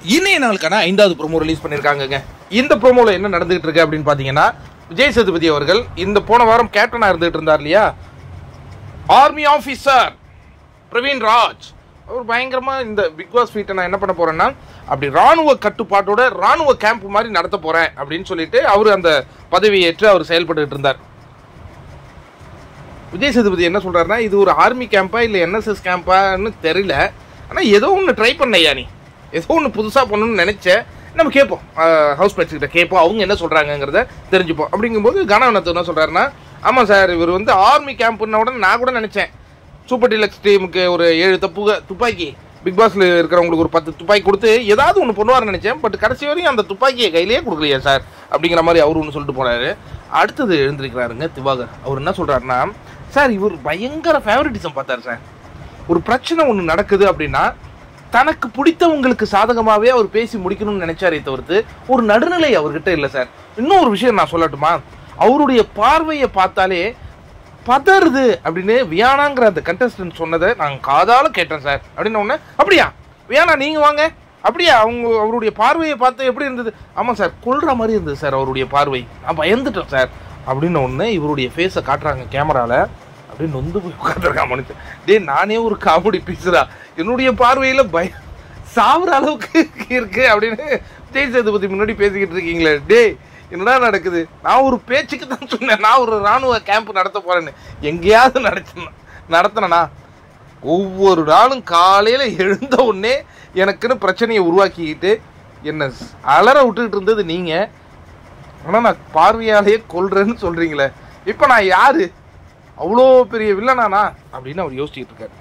இன்றைய நாளுக்கான 5வது ப்ரோமோ ரிலீஸ் பண்ணியிருக்காங்க. இந்த ப்ரோமோவில் என்ன நடந்துகிட்டு இருக்கு அப்படின்னு பார்த்தீங்கன்னா, விஜய் சேதுபதி அவர்கள் இந்த போன வாரம் கேப்டனாக இருந்துகிட்டு இருந்தார் இல்லையா, ஆர்மி ஆஃபீஸர் பிரவீன் ராஜ் அவர் பயங்கரமாக இந்த பிக் பாஸ் ஃபீட்டை நான் என்ன பண்ண போகிறேன்னா, அப்படி ராணுவ கட்டுப்பாட்டோட ராணுவ கேம்ப் மாதிரி நடத்த போகிறேன் அப்படின்னு சொல்லிட்டு அவர் அந்த பதவியை ஏற்று அவர் செயல்பட்டு இருந்தார். விஜய் சேதுபதி என்ன சொல்கிறாருன்னா, இது ஒரு ஆர்மி கேம்பா இல்லை என்எஸ்எஸ் கேம்பான்னு தெரியல, ஆனால் ஏதோ ஒன்று ட்ரை பண்ணையா, நீ ஏதோ ஒன்று புதுசாக பண்ணணும்னு நினச்சேன், நம்ம கேட்போம், ஹவுஸ் மேட்ஸ் கிட்ட கேட்போம், அவங்க என்ன சொல்கிறாங்கங்கிறத தெரிஞ்சுப்போம். அப்படிங்கும்போது கனவனத்து என்ன சொல்கிறாருன்னா, ஆமாம் சார், இவர் வந்து ஆர்மி கேம்ப்ன உடனே நான் கூட நினச்சேன் சூப்பர் டீலக்ஸ் டீமுக்கு ஒரு 7 துப்பாக்கி, பிக் பாஸில் இருக்கிறவங்களுக்கு ஒரு 10 துப்பாக்கி கொடுத்து ஏதாவது ஒன்று பண்ணுவார்னு நினச்சேன், பட் கடைசி வரையும் அந்த துப்பாக்கியை கையிலேயே கொடுக்கலையா சார் அப்படிங்கிற மாதிரி அவர் ஒன்று சொல்லிட்டு போனார். அடுத்தது எழுந்திருக்கிறாருங்க திவாகர். அவர் என்ன சொல்கிறாருன்னா, சார் இவர் பயங்கர ஃபேவரட்டிசம் பார்த்தார் சார். ஒரு பிரச்சனை ஒன்று நடக்குது அப்படின்னா தனக்கு பிடித்தவங்களுக்கு சாதகமாகவே அவர் பேசி முடிக்கணும்னு நினைச்சாரே தவிர்த்து ஒரு நடுநிலை அவர்கிட்ட இல்லை சார். இன்னும் ஒரு விஷயம் நான் சொல்லட்டுமா, அவருடைய பார்வையை பார்த்தாலே பதறுது அப்படின்னு வியானாங்கிற அந்த கண்டஸ்டன்ட் சொன்னதை நாங்கள் காதால கேட்டேன் சார் அப்படின்னு ஒன்று. அப்படியா வியானா நீங்கள் வாங்க, அப்படியா அவருடைய பார்வையை பார்த்து எப்படி இருந்தது? ஆமாம் சார், கொல்ற மாதிரி இருந்தது சார் அவருடைய பார்வை, நான் பயந்துட்டேன் சார் அப்படின்னு ஒன்று இவருடைய ஃபேஸை காட்டுறாங்க கேமராவில். அப்படின்னு நொந்து போய் உட்காந்துருக்கான் மனுஷன். டே, நானே ஒரு காமெடி பீஸுடா, என்னுடைய பார்வையில் சாவுற அளவுக்கு இருக்கு அப்படின்னு விஜய் சேதுபதி முன்னாடி பேசிக்கிட்டு இருக்கீங்களே. டே, என்னடா நடக்குது? நான் ஒரு பேச்சுக்கு தான் சொன்னேன், நான் ஒரு ராணுவ கேம்ப் நடத்த போறேன்னு. எங்கேயாவது நடத்தினா ஒவ்வொரு நாளும் காலையில் எழுந்த உடனே எனக்குன்னு பிரச்சனையை உருவாக்கிக்கிட்டு என்ன அலற விட்டுக்கிட்டு இருந்தது நீங்கள். ஆனால் நான் பார்வையாலேயே கொல்றேன்னு சொல்கிறீங்களே, இப்போ நான் யாரு? அவ்வளோ பெரிய வில்லனானா அப்படின்னு அவர் யோசிச்சுட்டு இருக்காரு.